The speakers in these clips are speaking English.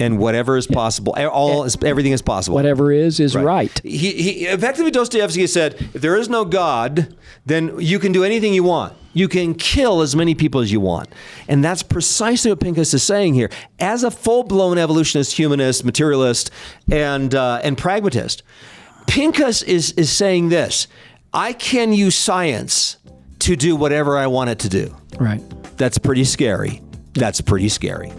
And whatever is possible, everything is possible. Whatever is right. He effectively, Dostoevsky said, if there is no God, then you can do anything you want. You can kill as many people as you want. And that's precisely what Pincus is saying here. As a full-blown evolutionist, humanist, materialist, and pragmatist, Pincus is saying this: I can use science to do whatever I want it to do. Right. That's pretty scary. That's pretty scary.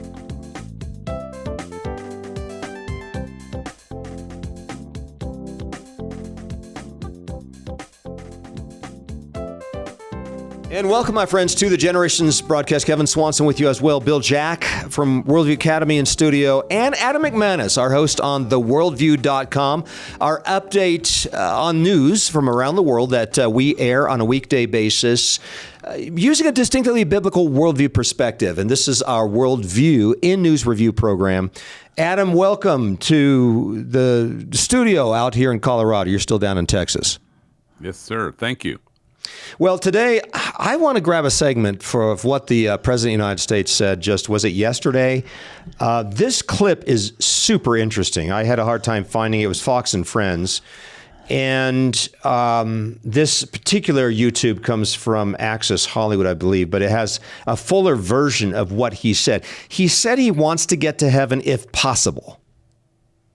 And welcome, my friends, to the Generations broadcast. Kevin Swanson with you as well. Bill Jack from Worldview Academy in studio, and Adam McManus, our host on theworldview.com. Our update on news from around the world that we air on a weekday basis using a distinctly biblical worldview perspective. And this is our Worldview in News Review program. Adam, welcome to the studio out here in Colorado. You're still down in Texas. Yes, sir. Thank you. Well, today, I want to grab a segment of what the President of the United States said was it yesterday? This clip is super interesting. I had a hard time finding it. It was Fox and Friends. And this particular YouTube comes from Access Hollywood, I believe, but it has a fuller version of what he said. He said he wants to get to heaven if possible,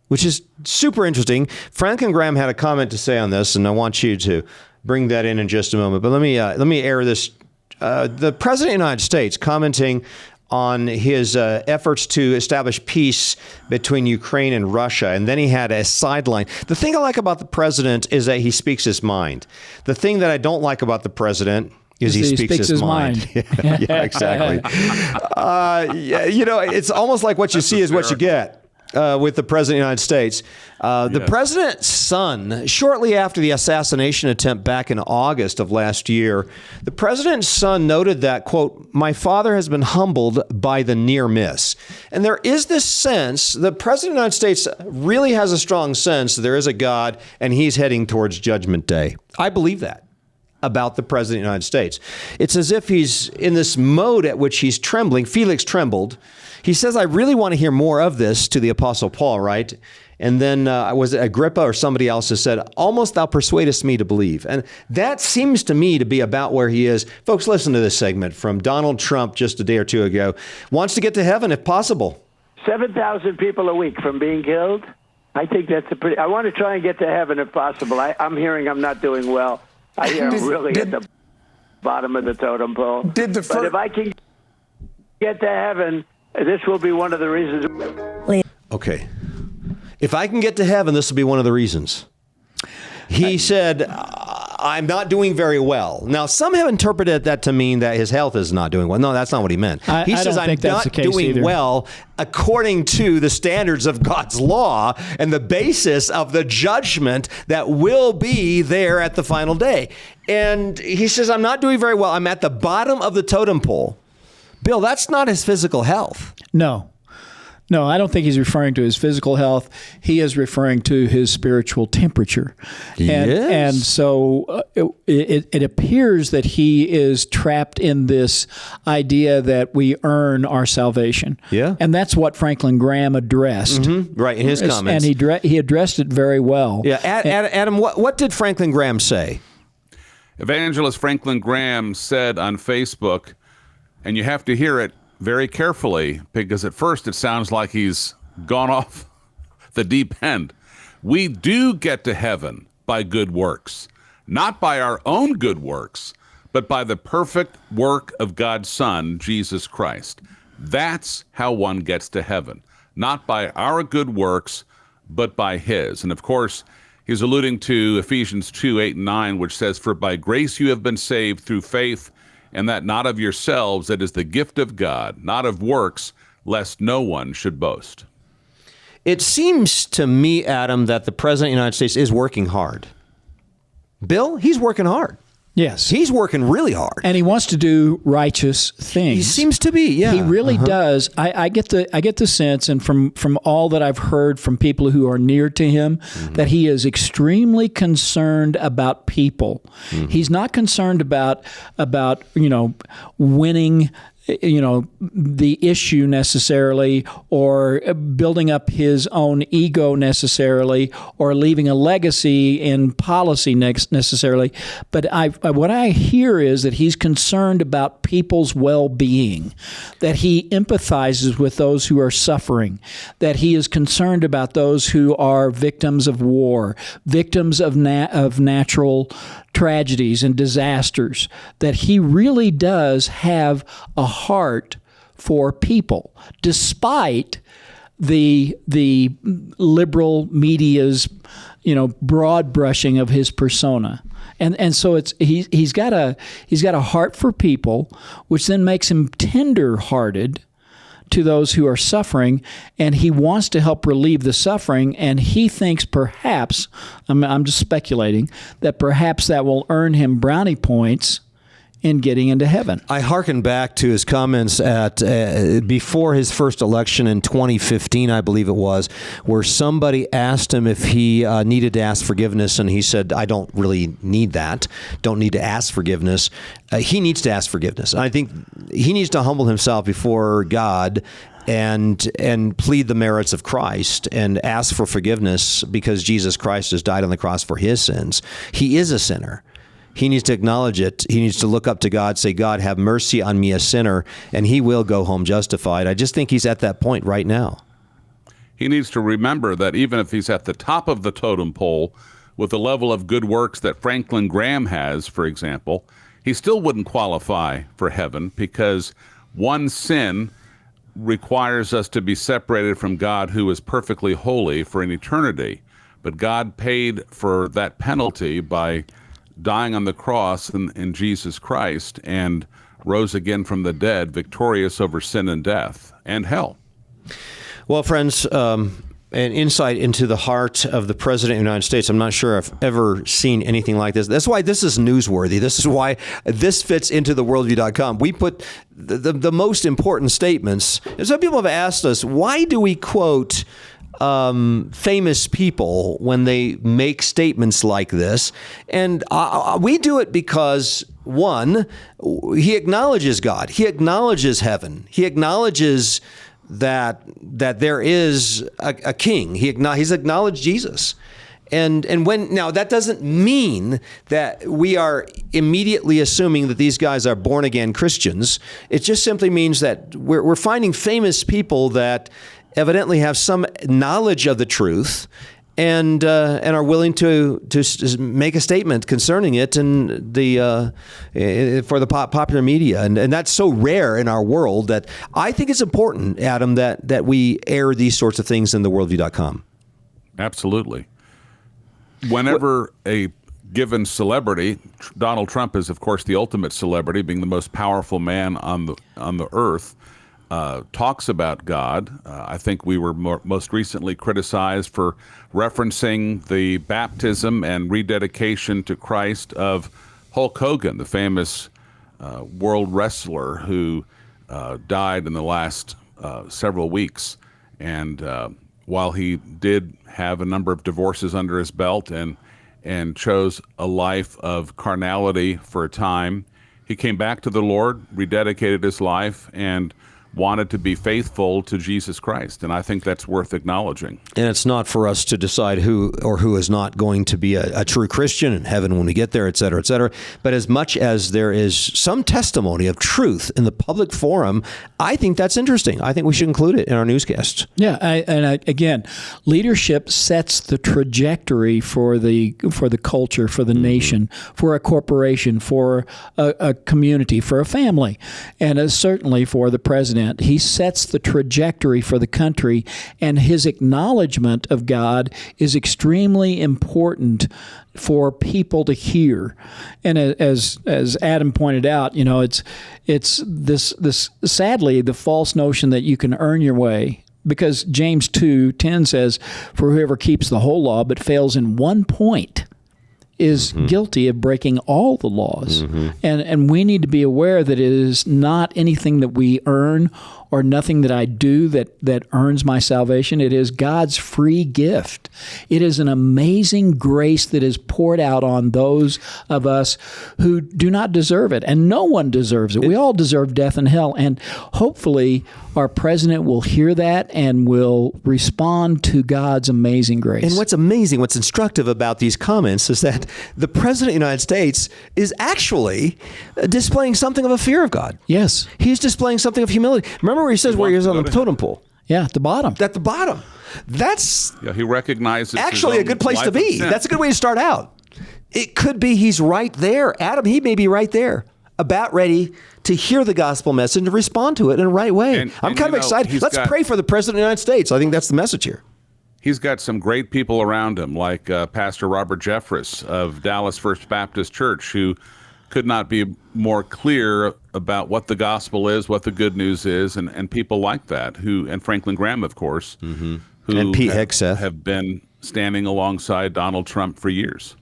which is super interesting. Franklin Graham had a comment to say on this, and I want you to bring that in just a moment. But let me air this. The President of the United States commenting on his efforts to establish peace between Ukraine and Russia. And then he had a sideline. The thing I like about the president is that he speaks his mind. The thing that I don't like about the president is he speaks his mind. Yeah, exactly. It's almost like what you see is what you get. With the President of the United States. The President's son, shortly after the assassination attempt back in August of last year, the President's son noted that, quote, "My father has been humbled by the near miss." And there is this sense, the President of the United States really has a strong sense that there is a God and he's heading towards Judgment Day. I believe that about the President of the United States. It's as if he's in this mode at which he's trembling. Felix trembled. He says, I really want to hear more of this to the Apostle Paul, right? And then was it Agrippa or somebody else who said, almost thou persuadest me to believe. And that seems to me to be about where he is. Folks, listen to this segment from Donald Trump just a day or two ago. Wants to get to heaven if possible. 7,000 people a week from being killed. I think that's I want to try and get to heaven if possible. I'm hearing I'm not doing well. I hear I'm really at the bottom of the totem pole. But if I can get to heaven, this will be one of the reasons. Okay. If I can get to heaven, this will be one of the reasons. He said, I'm not doing very well. Now, some have interpreted that to mean that his health is not doing well. No, that's not what he meant. He says, I'm not doing well according to the standards of God's law and the basis of the judgment that will be there at the final day. And he says, I'm not doing very well. I'm at the bottom of the totem pole. Bill, that's not his physical health. No, I don't think he's referring to his physical health. He is referring to his spiritual temperature. And so it appears that he is trapped in this idea that we earn our salvation. Yeah. And that's what Franklin Graham addressed. Mm-hmm. Right, in his comments. And he addressed it very well. Yeah, Adam, what did Franklin Graham say? Evangelist Franklin Graham said on Facebook, and you have to hear it very carefully because at first it sounds like he's gone off the deep end. We do get to heaven by good works, not by our own good works, but by the perfect work of God's Son, Jesus Christ. That's how one gets to heaven, not by our good works, but by his. And of course, he's alluding to Ephesians 2:8-9, which says, "For by grace you have been saved through faith, and that not of yourselves, it is the gift of God, not of works, lest no one should boast." It seems to me, Adam, that the President of the United States is working hard. Bill, he's working hard. Yes. He's working really hard. And he wants to do righteous things. He seems to be, yeah. He really does. I get the sense, and from all that I've heard from people who are near to him, that he is extremely concerned about people. He's not concerned about winning the issue necessarily, or building up his own ego necessarily, or leaving a legacy in policy necessarily. But what I hear is that he's concerned about people's well-being, that he empathizes with those who are suffering, that he is concerned about those who are victims of war, victims of natural tragedies and disasters, that he really does have a heart for people, despite the liberal media's broad brushing of his persona. And so he's got a heart for people, which then makes him tender-hearted to those who are suffering, and he wants to help relieve the suffering, and he thinks perhaps, I'm just speculating, that perhaps that will earn him brownie points in getting into heaven. I hearken back to his comments at before his first election in 2015, I believe it was, where somebody asked him if he needed to ask forgiveness, and he said, I don't really need that. Don't need to ask forgiveness. He needs to ask forgiveness. I think he needs to humble himself before God and plead the merits of Christ and ask for forgiveness, because Jesus Christ has died on the cross for his sins. He is a sinner. He needs to acknowledge it. He needs to look up to God, say, God, have mercy on me, a sinner, and he will go home justified. I just think he's at that point right now. He needs to remember that even if he's at the top of the totem pole with the level of good works that Franklin Graham has, for example, he still wouldn't qualify for heaven, because one sin requires us to be separated from God, who is perfectly holy, for an eternity. But God paid for that penalty by dying on the cross in Jesus Christ, and rose again from the dead, victorious over sin and death and hell. Well, friends, an insight into the heart of the President of the United States. I'm not sure I've ever seen anything like this. That's why this is newsworthy. This is why this fits into the worldview.com. We put the most important statements. And some people have asked us, why do we quote famous people when they make statements like this? And we do it because, one, he acknowledges God. He acknowledges heaven. He acknowledges that there is a king. He's acknowledged Jesus. And now that doesn't mean that we are immediately assuming that these guys are born again Christians. It just simply means that we're finding famous people that evidently have some knowledge of the truth and are willing to make a statement concerning it and for the popular media. And that's so rare in our world that I think it's important, Adam, that we air these sorts of things in the worldview.com. Absolutely. Whenever a given celebrity, Donald Trump is, of course, the ultimate celebrity, being the most powerful man on the earth, talks about God. I think we were most recently criticized for referencing the baptism and rededication to Christ of Hulk Hogan, the famous world wrestler who died in the last several weeks. And while he did have a number of divorces under his belt and chose a life of carnality for a time, he came back to the Lord, rededicated his life, and wanted to be faithful to Jesus Christ. And I think that's worth acknowledging. And it's not for us to decide who is not going to be a true Christian in heaven when we get there, et cetera, et cetera. But as much as there is some testimony of truth in the public forum, I think that's interesting. I think we should include it in our newscasts. Yeah, again, leadership sets the trajectory for the culture, for the nation, for a corporation, for a community, for a family, and certainly for the president. He sets the trajectory for the country, and his acknowledgement of God is extremely important for people to hear. And as Adam pointed out, it's this sadly the false notion that you can earn your way, because James 2:10 says, "For whoever keeps the whole law but fails in one point is guilty of breaking all the laws." And we need to be aware that it is not anything that we earn or nothing that I do that earns my salvation. It is God's free gift. It is an amazing grace that is poured out on those of us who do not deserve it. And no one deserves it. We all deserve death and hell. And hopefully our president will hear that and will respond to God's amazing grace. And what's amazing, what's instructive about these comments is that the president of the United States is actually displaying something of a fear of God. Yes. He's displaying something of humility. Remember where he says where he is on the totem pole? Yeah, at the bottom. At the bottom. That's he recognizes actually a good place to be. That's a good way to start out. It could be he's right there. Adam, he may be right there, about ready to hear the gospel message and respond to it in the right way. I'm kind of excited. Let's pray for the president of the United States. I think that's the message here. He's got some great people around him, like Pastor Robert Jeffress of Dallas First Baptist Church, who could not be more clear about what the gospel is, what the good news is, and people like that, and Franklin Graham, of course, who and Pete Hegseth have been standing alongside Donald Trump for years.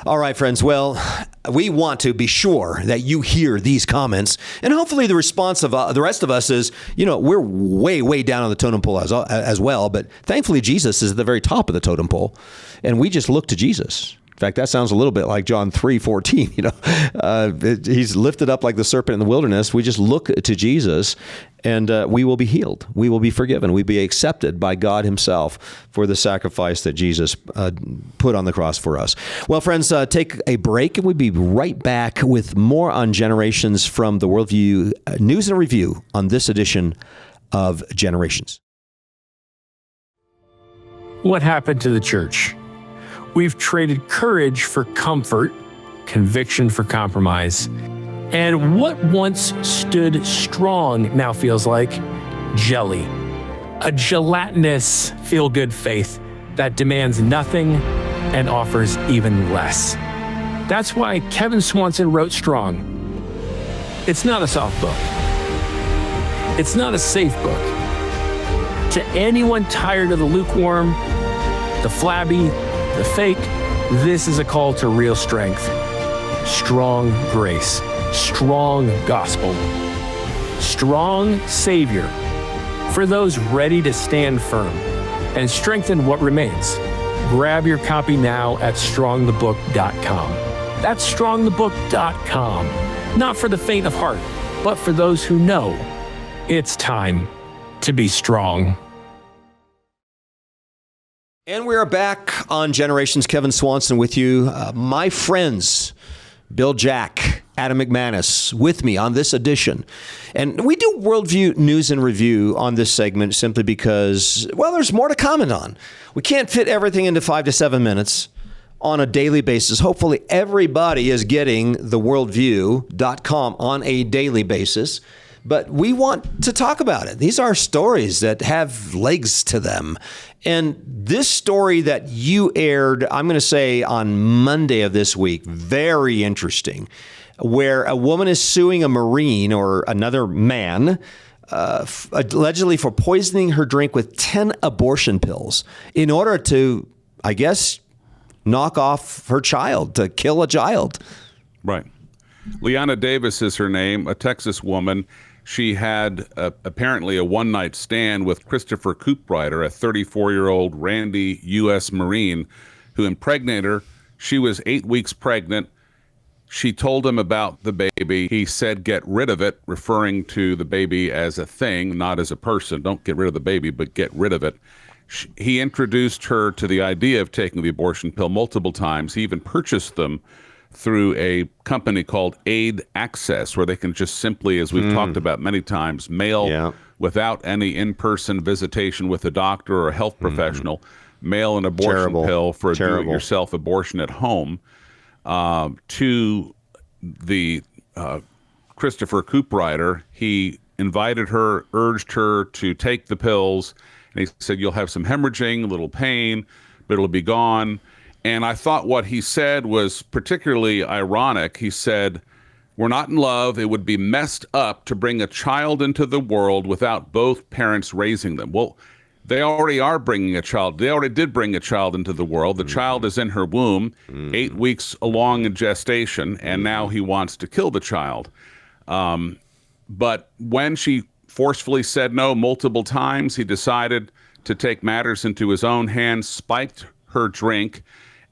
All right, friends. Well, we want to be sure that you hear these comments, and hopefully the response of the rest of us is, we're way, way down on the totem pole as well. But thankfully, Jesus is at the very top of the totem pole, and we just look to Jesus. In fact, that sounds a little bit like John 3:14. He's lifted up like the serpent in the wilderness. We just look to Jesus, and we will be healed. We will be forgiven. We'll be accepted by God himself for the sacrifice that Jesus put on the cross for us. Well, friends, take a break, and we'll be right back with more on Generations from the Worldview News and Review on this edition of Generations. What happened to the church? We've traded courage for comfort, conviction for compromise, and what once stood strong now feels like jelly. A gelatinous, feel-good faith that demands nothing and offers even less. That's why Kevin Swanson wrote Strong. It's not a soft book. It's not a safe book. To anyone tired of the lukewarm, the flabby, the fake, this is a call to real strength, strong grace, strong gospel, strong Savior for those ready to stand firm and strengthen what remains. Grab your copy now at strongthebook.com. That's strongthebook.com. Not for the faint of heart, but for those who know it's time to be strong. And we are back on Generations. Kevin Swanson with you. My friends, Bill Jack, Adam McManus, with me on this edition. And we do Worldview News and Review on this segment simply because, well, there's more to comment on. We can't fit everything into 5 to 7 minutes on a daily basis. Hopefully everybody is getting the worldview.com on a daily basis. But we want to talk about it. These are stories that have legs to them. And this story that you aired, I'm going to say on Monday of this week, very interesting, where a woman is suing a Marine or another man allegedly for poisoning her drink with 10 abortion pills in order to, I guess, knock off her child, to kill a child. Right. Leanna Davis is her name, a Texas woman. She had apparently a one-night stand with Christopher Cooprider, a 34-year-old Randy U.S. Marine who impregnated her. She was 8 weeks pregnant. She told him about the baby. He said, get rid of it, referring to the baby as a thing, not as a person. Don't get rid of the baby, but get rid of it. He introduced her to the idea of taking the abortion pill multiple times. He even purchased them through a company called Aid Access, where they can just simply, as we've talked about many times, mail without any in-person visitation with a doctor or a health professional, mail an abortion pill for a do-it-yourself abortion at home to the Christopher Cooprider. He invited her, urged her to take the pills, and he said, you'll have some hemorrhaging, a little pain, but it'll be gone. And I thought what he said was particularly ironic. He said, we're not in love. It would be messed up to bring a child into the world without both parents raising them. Well, they already are bringing a child. They already did bring a child into the world. The child is in her womb, 8 weeks along in gestation, and now he wants to kill the child. But when she forcefully said no multiple times. He decided to take matters into his own hands, spiked her drink.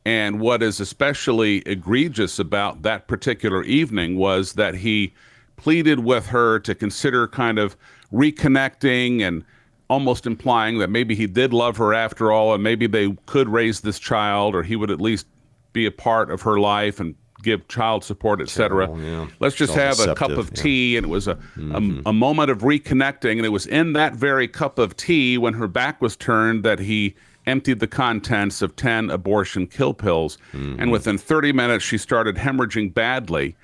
And what is especially egregious about that particular evening was that he pleaded with her to consider kind of reconnecting and almost implying that maybe he did love her after all, and maybe they could raise this child, or he would at least be a part of her life and give child support, etc. Yeah. Let's just have a cup of tea. And it was a moment of reconnecting. And it was in that very cup of tea, when her back was turned, that he emptied the contents of 10 abortion kill pills. And within 30 minutes, she started hemorrhaging badly.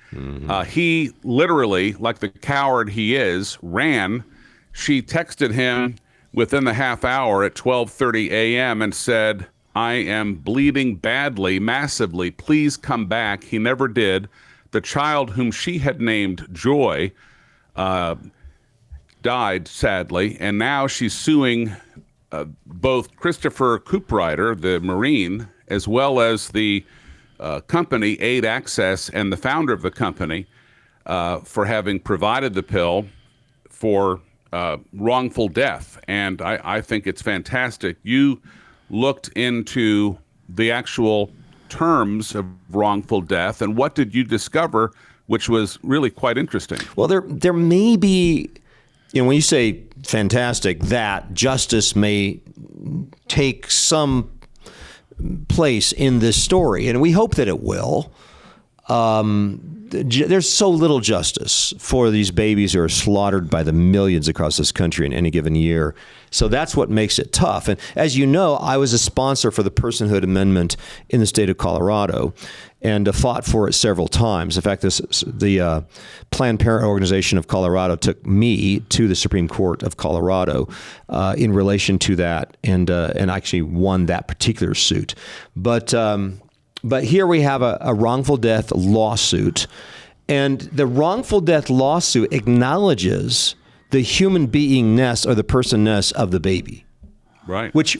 He literally, like the coward he is, ran. She texted him within the half hour at 12:30 a.m. and said, "I am bleeding badly, massively. Please come back." He never did. The child, whom she had named Joy, died, sadly. And now she's suing both Christopher Cooprider, the Marine, as well as the company, Aid Access, and the founder of the company for having provided the pill for wrongful death. And I think it's fantastic. You looked into the actual terms of wrongful death, and what did you discover, which was really quite interesting? Well, there may be, when you say fantastic, that justice may take some place in this story, and we hope that it will. There's so little justice for these babies who are slaughtered by the millions across this country in any given year. So that's what makes it tough. And as you know, I was a sponsor for the Personhood Amendment in the state of Colorado and fought for it several times. In fact, the Planned Parenthood Organization of Colorado took me to the Supreme Court of Colorado in relation to that, and actually won that particular suit. But here we have a wrongful death lawsuit, and the wrongful death lawsuit acknowledges the human beingness or the personness of the baby. Right. Which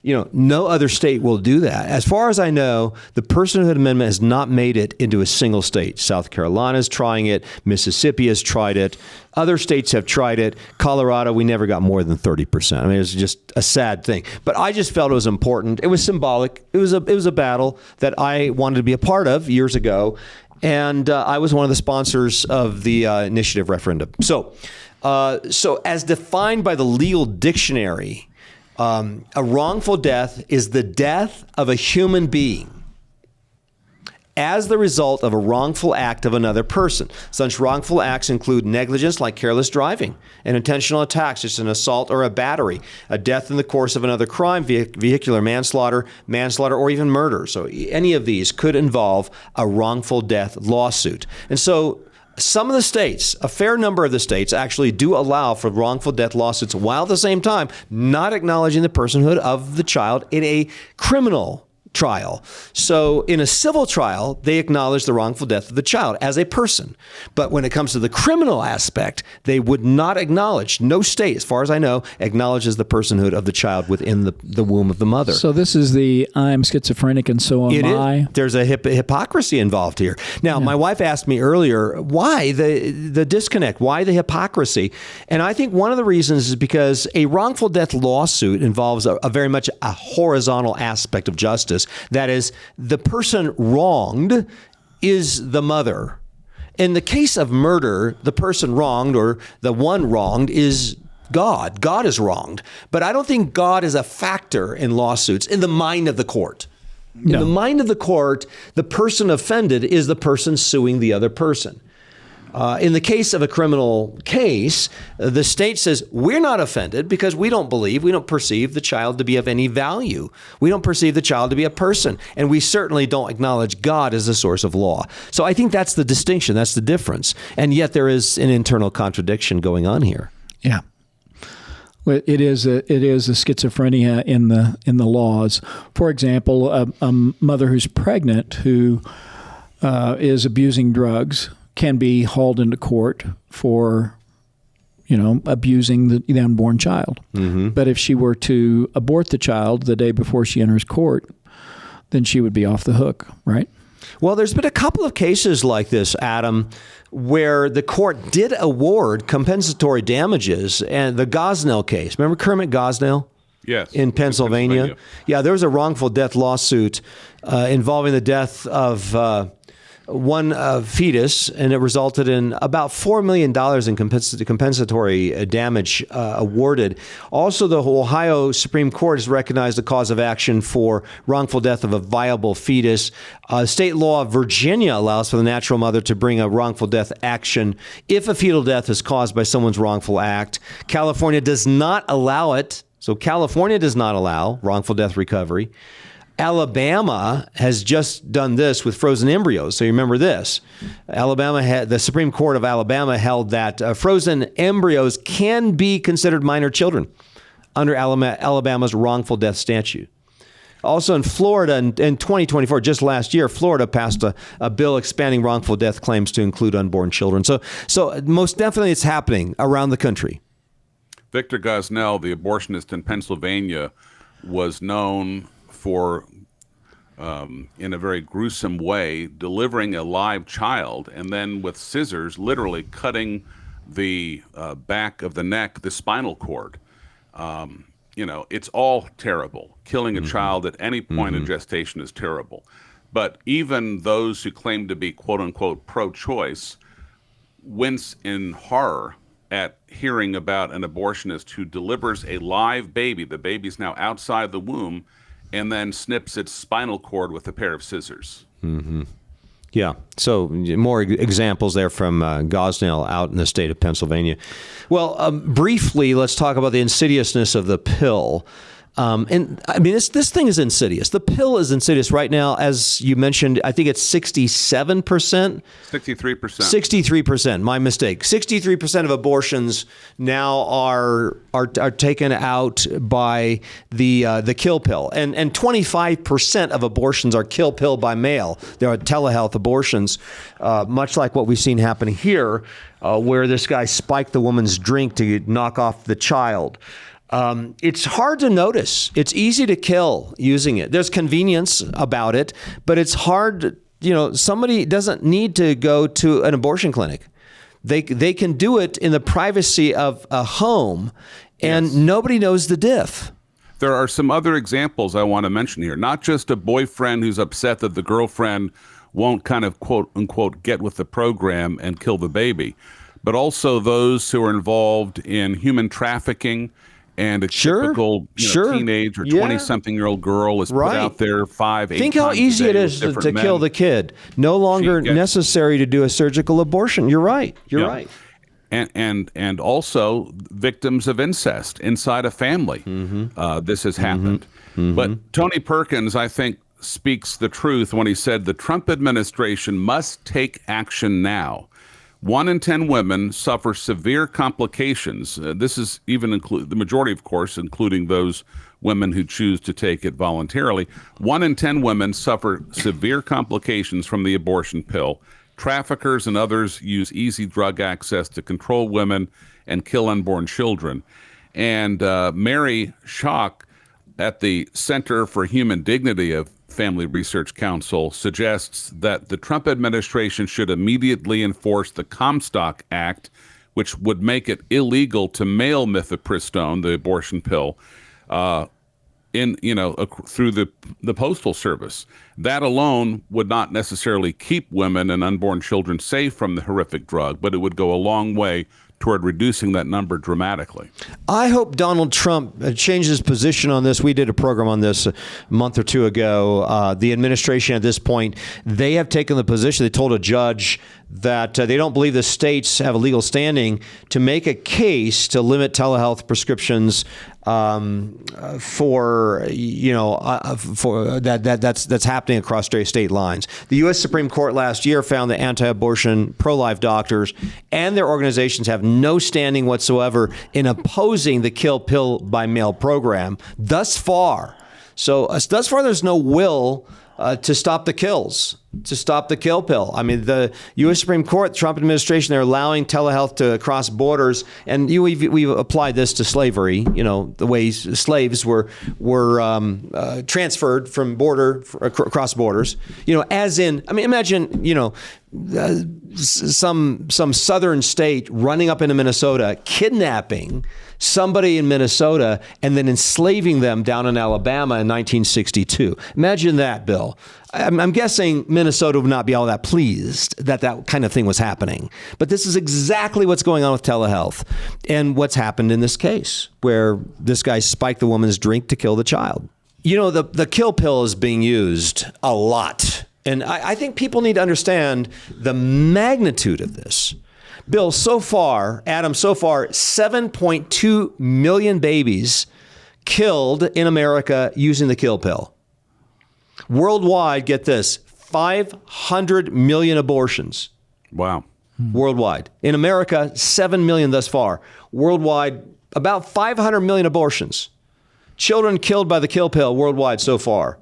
no other state will do that. As far as I know, the Personhood Amendment has not made it into a single state. South Carolina's trying it. Mississippi has tried it. Other states have tried it. Colorado, we never got more than 30%. I mean, it's just a sad thing. But I just felt it was important. It was symbolic. It was a battle that I wanted to be a part of years ago, and I was one of the sponsors of the initiative referendum. So as defined by the legal dictionary, a wrongful death is the death of a human being as the result of a wrongful act of another person. Such wrongful acts include negligence, like careless driving, and intentional attacks, just an assault or a battery, a death in the course of another crime, vehicular manslaughter, or even murder. So any of these could involve a wrongful death lawsuit. And so some of the states, a fair number of the states, actually do allow for wrongful death lawsuits, while at the same time not acknowledging the personhood of the child in a criminal trial. So in a civil trial, they acknowledge the wrongful death of the child as a person. But when it comes to the criminal aspect, they would not acknowledge. No state, as far as I know, acknowledges the personhood of the child within the womb of the mother. So this is the I'm schizophrenic and so am I. There's a hypocrisy involved here. Now, my wife asked me earlier, why the disconnect? Why the hypocrisy? And I think one of the reasons is because a wrongful death lawsuit involves a very much a horizontal aspect of justice. That is, the person wronged is the mother. In the case of murder, the person wronged or the one wronged is God. God is wronged. But I don't think God is a factor in lawsuits in the mind of the court. In the mind of the court, the person offended is the person suing the other person. In the case of a criminal case, the state says, we're not offended because we don't perceive the child to be of any value. We don't perceive the child to be a person. And we certainly don't acknowledge God as the source of law. So I think that's the distinction. That's the difference. And yet there is an internal contradiction going on here. Yeah. Well, it is a schizophrenia in the laws. For example, a mother who's pregnant who is abusing drugs can be hauled into court for, abusing the unborn child. Mm-hmm. But if she were to abort the child the day before she enters court, then she would be off the hook, right? Well, there's been a couple of cases like this, Adam, where the court did award compensatory damages. And the Gosnell case, remember Kermit Gosnell? Yes. In Pennsylvania. Yeah, there was a wrongful death lawsuit involving the death of one fetus, and it resulted in about $4 million in compensatory damage awarded. Also, the Ohio Supreme Court has recognized the cause of action for wrongful death of a viable fetus. State law of Virginia allows for the natural mother to bring a wrongful death action if a fetal death is caused by someone's wrongful act. California does not allow it. So California does not allow wrongful death recovery. Alabama has just done this with frozen embryos. So you remember this. The Supreme Court of Alabama held that frozen embryos can be considered minor children under Alabama's wrongful death statute. Also in Florida, in 2024, just last year, Florida passed a bill expanding wrongful death claims to include unborn children. So most definitely it's happening around the country. Victor Gosnell, the abortionist in Pennsylvania, was known for, in a very gruesome way, delivering a live child and then with scissors literally cutting the back of the neck, the spinal cord. It's all terrible. Killing a child at any point in gestation is terrible. But even those who claim to be, quote unquote, pro-choice wince in horror at hearing about an abortionist who delivers a live baby. The baby's now outside the womb, and then snips its spinal cord with a pair of scissors. Mm-hmm. Yeah. So more examples there from Gosnell out in the state of Pennsylvania. Well, briefly, let's talk about the insidiousness of the pill. And I mean, this thing is insidious. The pill is insidious right now. As you mentioned, I think it's 67%. 63%. 63%. My mistake. 63% of abortions now are taken out by the kill pill, and 25% of abortions are kill pill by mail. There are telehealth abortions, much like what we've seen happen here, where this guy spiked the woman's drink to knock off the child. It's hard to notice. It's easy to kill using it. There's convenience about it, but it's hard. Somebody doesn't need to go to an abortion clinic. They can do it in the privacy of a home, and nobody knows the diff. There are some other examples I want to mention here. Not just a boyfriend who's upset that the girlfriend won't kind of, quote unquote, get with the program and kill the baby, but also those who are involved in human trafficking. And a typical teenage or 20-something-year-old girl is put out there 5-8 times. Think how easy it is to kill the kid. No longer necessary to do a surgical abortion. You're right. You're right. And also victims of incest inside a family. This has happened. But Tony Perkins, I think, speaks the truth when he said the Trump administration must take action now. 1 in 10 women suffer severe complications. This is even the majority, of course, including those women who choose to take it voluntarily. 1 in 10 women suffer severe complications from the abortion pill. Traffickers and others use easy drug access to control women and kill unborn children. And Mary Schock at the Center for Human Dignity of Family Research Council suggests that the Trump administration should immediately enforce the Comstock Act, which would make it illegal to mail mifepristone, the abortion pill, through the postal service. That alone would not necessarily keep women and unborn children safe from the horrific drug, but it would go a long way toward reducing that number dramatically. I hope Donald Trump changes his position on this. We did a program on this a month or two ago. The administration at this point, they have taken the position, they told a judge that they don't believe the states have a legal standing to make a case to limit telehealth prescriptions for that's happening across state lines. The U.S. Supreme Court last year found that anti-abortion pro-life doctors and their organizations have no standing whatsoever in opposing the kill pill by mail program thus far. So thus far, there's no will to stop the kills, to stop the kill pill. I mean, the U.S. Supreme Court, the Trump administration, they're allowing telehealth to cross borders, and we've applied this to slavery. You know, the way slaves were transferred from across borders. You know, as in, I mean, imagine, you know, some southern state running up into Minnesota, kidnapping somebody in Minnesota, and then enslaving them down in Alabama in 1962. Imagine that, Bill. I'm guessing Minnesota would not be all that pleased that kind of thing was happening. But this is exactly what's going on with telehealth and what's happened in this case, where this guy spiked the woman's drink to kill the child. You know, the kill pill is being used a lot. And I think people need to understand the magnitude of this. Bill, so far, 7.2 million babies killed in America using the kill pill. Worldwide, get this, 500 million abortions. Wow. Worldwide. In America, 7 million thus far. Worldwide, about 500 million abortions. Children killed by the kill pill worldwide so far.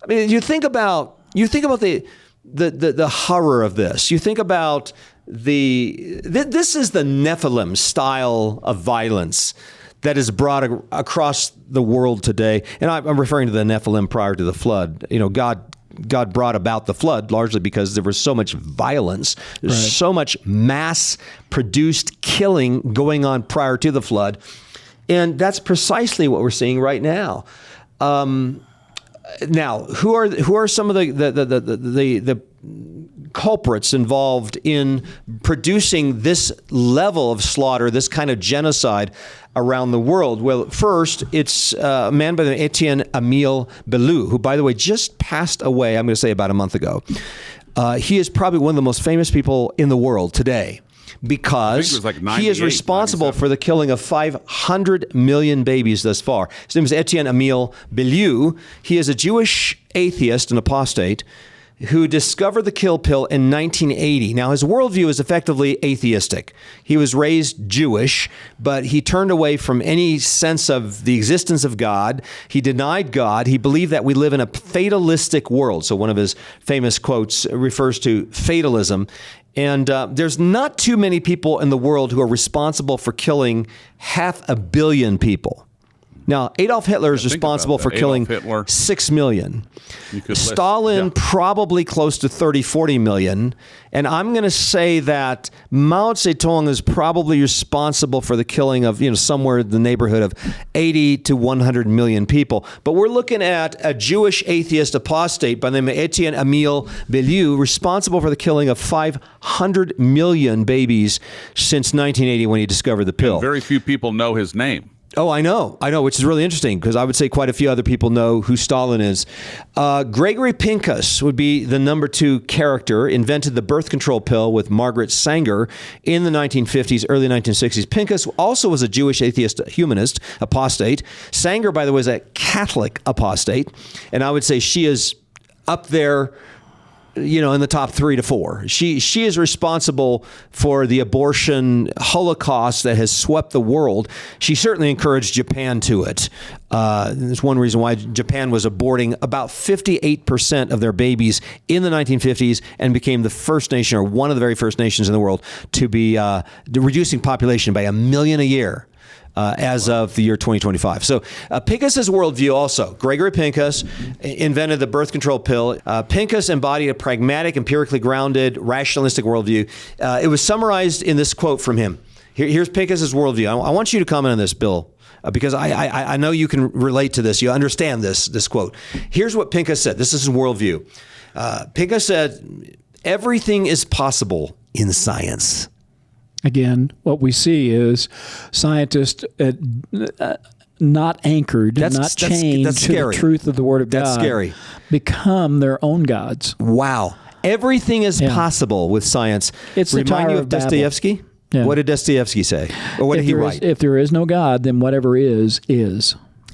I mean, you think about the horror of this. You think about this is the Nephilim style of violence that is brought across the world today. And I'm referring to the Nephilim prior to the flood. You know, God brought about the flood largely because there was so much violence, there's so much mass-produced killing going on prior to the flood. And that's precisely what we're seeing right now. Now, who are some of the culprits involved in producing this level of slaughter, this kind of genocide around the world? Well, first, it's a man by the name of Etienne Emile Bellou, who, by the way, just passed away, I'm going to say about a month ago. He is probably one of the most famous people in the world today, because he is responsible for the killing of 500 million babies thus far. His name is Etienne Emile Bellou. He is a Jewish atheist and apostate who discovered the kill pill in 1980. Now, his worldview is effectively atheistic. He was raised Jewish, but he turned away from any sense of the existence of God. He denied God. He believed that we live in a fatalistic world. So one of his famous quotes refers to fatalism. And there's not too many people in the world who are responsible for killing 500 million people. Now, Adolf Hitler is responsible for killing 6 million. Stalin, probably close to 30, 40 million. And I'm going to say that Mao Zedong is probably responsible for the killing of, somewhere in the neighborhood of 80 to 100 million people. But we're looking at a Jewish atheist apostate by the name of Etienne Emile Bellou, responsible for the killing of 500 million babies since 1980 when he discovered the pill. And very few people know his name. Oh, I know, which is really interesting because I would say quite a few other people know who Stalin is. Gregory Pincus would be the number 2 character, invented the birth control pill with Margaret Sanger in the 1950s, early 1960s. Pincus also was a Jewish atheist humanist, apostate. Sanger, by the way, is a Catholic apostate, and I would say she is up there, in the top 3 to 4. She is responsible for the abortion holocaust that has swept the world. She certainly encouraged Japan to it. There's one reason why Japan was aborting about 58% of their babies in the 1950s and became the first nation, or one of the very first nations in the world, to be reducing population by 1 million a year. As of the year 2025. So Pincus's worldview also, Gregory Pincus invented the birth control pill. Pincus embodied a pragmatic, empirically grounded, rationalistic worldview. It was summarized in this quote from him. Here's Pincus's worldview. I want you to comment on this, Bill, because I know you can relate to this. You understand this quote. Here's what Pincus said. This is his worldview. Pincus said, "Everything is possible in science." Again, what we see is scientists not anchored, not chained to the truth of the Word of God. That's scary. Become their own gods. Wow. Everything is possible with science. It's the Remind Tower you of of Babel. Dostoevsky? Yeah. What did Dostoevsky say? Or what did he write? If there is no God, then whatever is.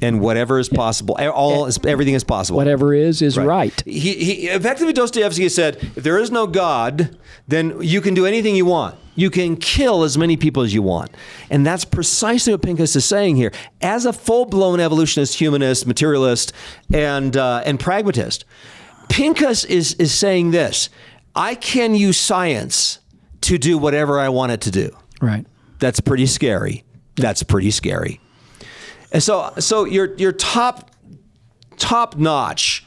And whatever is possible, everything is possible. Whatever is right. He effectively, Dostoevsky said, if there is no God, then you can do anything you want. You can kill as many people as you want. And that's precisely what Pincus is saying here. As a full-blown evolutionist, humanist, materialist, and pragmatist, Pincus is saying this: I can use science to do whatever I want it to do. Right. That's pretty scary. That's pretty scary. And so your top notch,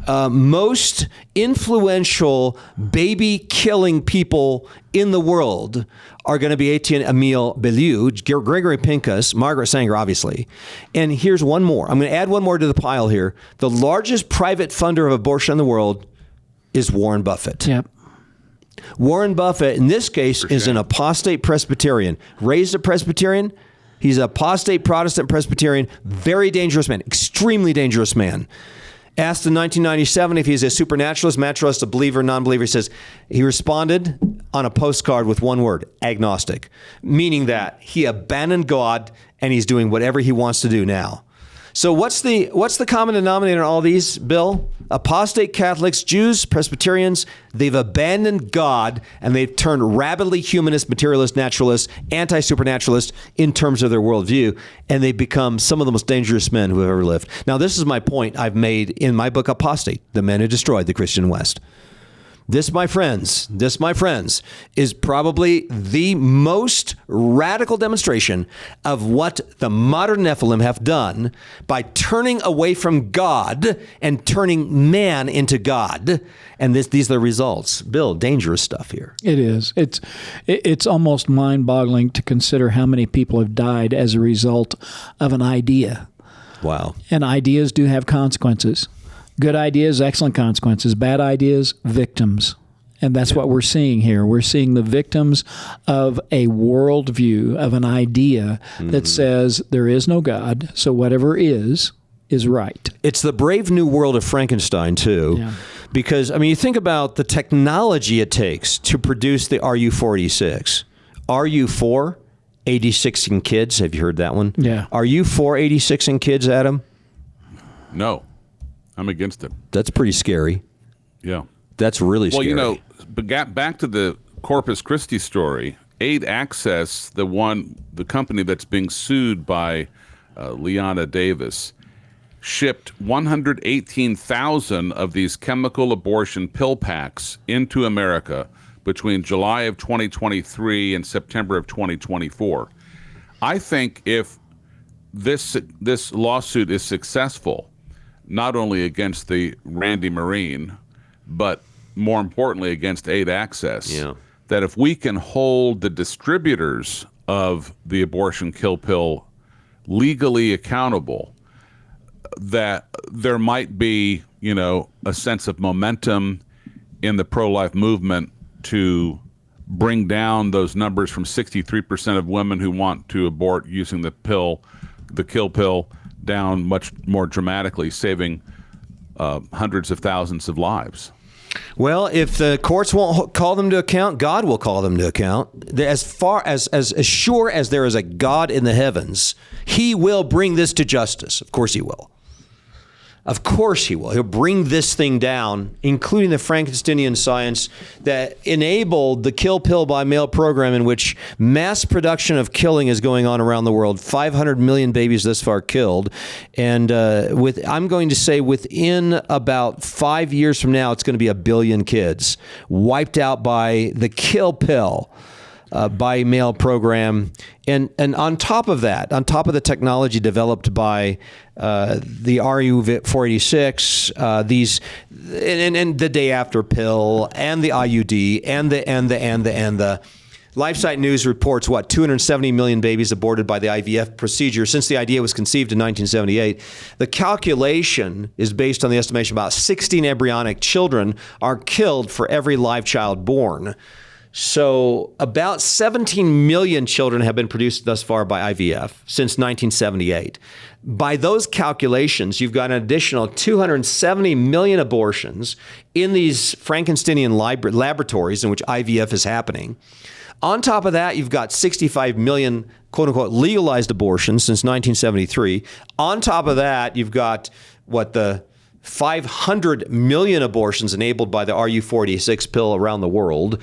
most influential baby killing people in the world are going to be Etienne Emile Belieu, Gregory Pincus, Margaret Sanger, obviously. And here's one more. I'm going to add one more to the pile here. The largest private funder of abortion in the world is Warren Buffett. Yep. Warren Buffett, in this case, is an apostate Presbyterian. Raised a Presbyterian. He's an apostate Protestant Presbyterian. Very dangerous man. Extremely dangerous man. Asked in 1997 if he's a supernaturalist, materialist, a believer, non-believer. He responded on a postcard with one word: agnostic, meaning that he abandoned God and he's doing whatever he wants to do now. So what's the common denominator in all these, Bill? Apostate Catholics, Jews, Presbyterians, they've abandoned God and they've turned rabidly humanist, materialist, naturalist, anti-supernaturalist in terms of their worldview, and they've become some of the most dangerous men who have ever lived. Now, this is my point I've made in my book, Apostate, The Men Who Destroyed the Christian West. This, my friends, is probably the most radical demonstration of what the modern Nephilim have done by turning away from God and turning man into God. And these are the results. Bill, dangerous stuff here. It is. It's almost mind-boggling to consider how many people have died as a result of an idea. Wow. And ideas do have consequences. Good ideas, excellent consequences. Bad ideas, victims. And that's what we're seeing here. We're seeing the victims of a worldview, of an idea that says there is no God, so whatever is right. It's the brave new world of Frankenstein, too. Yeah. Because, I mean, you think about the technology it takes to produce the RU-486. RU-4, 86 in kids. Have you heard that one? Yeah. Are you for 86 in kids, Adam? No, I'm against it. That's pretty scary. Yeah. That's really scary. Well, you know, back to the Corpus Christi story, Aid Access, the company that's being sued by Leanna Davis, shipped 118,000 of these chemical abortion pill packs into America between July of 2023 and September of 2024. I think if this lawsuit is successful, not only against the Randy Marine, but more importantly against Aid Access, that if we can hold the distributors of the abortion kill pill legally accountable, that there might be, a sense of momentum in the pro-life movement to bring down those numbers from 63% of women who want to abort using the kill pill, down much more dramatically, saving hundreds of thousands of lives. Well, if the courts won't call them to account, God will call them to account. As sure as there is a God in the heavens, he will bring this to justice. Of course he will. Of course he will. He'll bring this thing down, including the Frankensteinian science that enabled the kill pill by mail program, in which mass production of killing is going on around the world. 500 million babies thus far killed. And I'm going to say within about 5 years from now, it's going to be 1 billion kids wiped out by the kill pill by mail program. And on top of that, on top of the technology developed by the RU-486, and the day after pill, and the IUD, and the LifeSite News reports 270 million babies aborted by the IVF procedure since the idea was conceived in 1978. The calculation is based on the estimation about 16 embryonic children are killed for every live child born. So about 17 million children have been produced thus far by IVF since 1978. By those calculations, you've got an additional 270 million abortions in these Frankensteinian laboratories in which IVF is happening. On top of that, you've got 65 million, quote unquote, legalized abortions since 1973. On top of that, you've got the 500 million abortions enabled by the RU-486 pill around the world.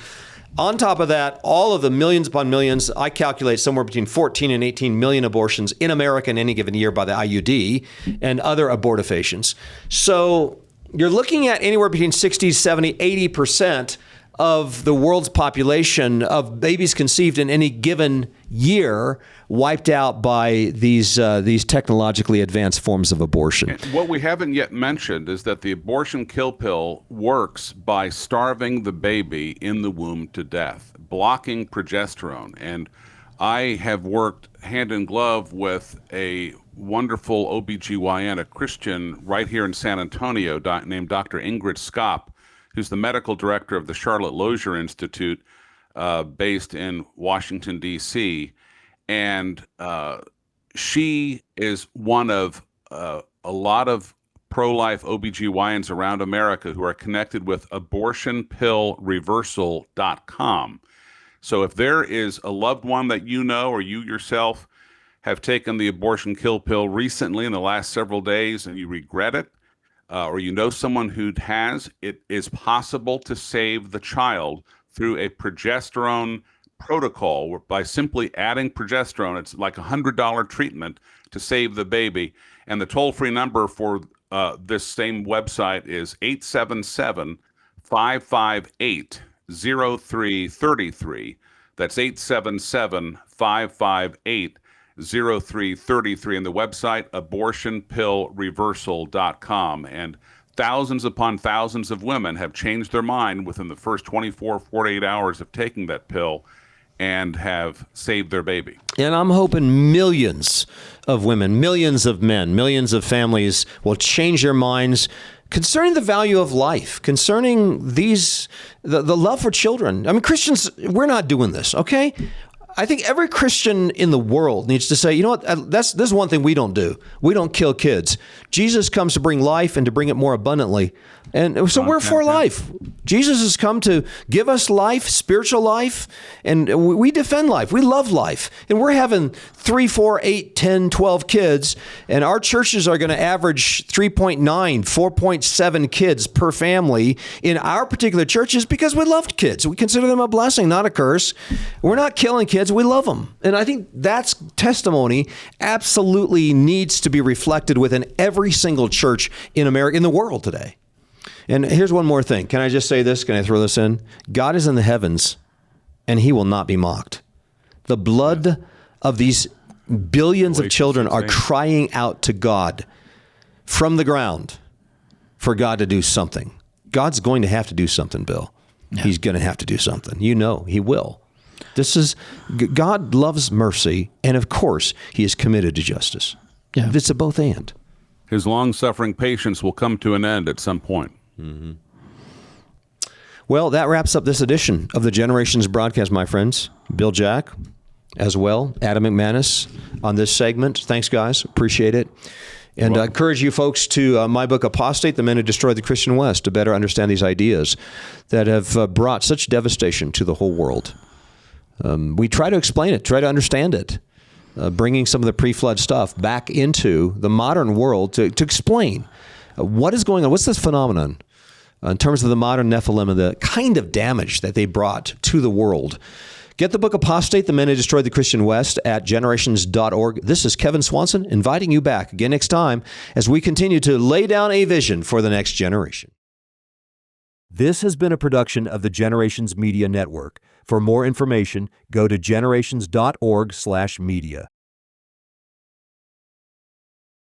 On top of that, all of the millions upon millions, I calculate somewhere between 14 and 18 million abortions in America in any given year by the IUD and other abortifacients. So you're looking at anywhere between 60, 70, 80% of the world's population of babies conceived in any given year wiped out by these technologically advanced forms of abortion. And what we haven't yet mentioned is that the abortion kill pill works by starving the baby in the womb to death, blocking progesterone. And I have worked hand in glove with a wonderful OBGYN, a Christian right here in San Antonio, named Dr. Ingrid Skopp, who's the medical director of the Charlotte Lozier Institute, based in Washington, D.C. And she is one of a lot of pro-life OBGYNs around America who are connected with abortionpillreversal.com. So if there is a loved one that you know or you yourself have taken the abortion kill pill recently in the last several days and you regret it, or you know someone who has, it is possible to save the child through a progesterone protocol by simply adding progesterone. It's like a $100 treatment to save the baby. And the toll-free number for this same website is 877-558-0333. That's 877-558-0333, and the website abortionpillreversal.com. And thousands upon thousands of women have changed their mind within the first 24, 48 hours of taking that pill and have saved their baby. And I'm hoping millions of women, millions of men, millions of families will change their minds concerning the value of life, concerning the love for children. I mean, Christians, we're not doing this, okay? I think every Christian in the world needs to say, you know what, this is one thing we don't do. We don't kill kids. Jesus comes to bring life and to bring it more abundantly. And so we're for life. Jesus has come to give us life, spiritual life, and we defend life. We love life. And we're having 3, 4, 8, 10, 12 kids, and our churches are going to average 3.9, 4.7 kids per family in our particular churches because we love kids. We consider them a blessing, not a curse. We're not killing kids. We love them. And I think that's testimony absolutely needs to be reflected within every single church in America, in the world today. And here's one more thing. Can I just say this? Can I throw this in? God is in the heavens, and he will not be mocked. The blood of these billions of children are crying out to God from the ground for God to do something. God's going to have to do something, Bill. Yeah. He's going to have to do something. You know he will. God loves mercy, and of course, he is committed to justice. Yeah. It's a both and. His long-suffering patience will come to an end at some point. Mm-hmm. Well, that wraps up this edition of the Generations broadcast, my friends. Bill Jack, as well, Adam McManus on this segment. Thanks, guys. Appreciate it. And I encourage you folks to my book, Apostate, The Men Who Destroyed the Christian West, to better understand these ideas that have brought such devastation to the whole world. We try to explain it, try to understand it, bringing some of the pre-flood stuff back into the modern world to explain what is going on. What's this phenomenon in terms of the modern Nephilim and the kind of damage that they brought to the world? Get the book Apostate, The Men Who Destroyed the Christian West at generations.org. This is Kevin Swanson inviting you back again next time as we continue to lay down a vision for the next generation. This has been a production of the Generations Media Network. For more information, go to generations.org/media.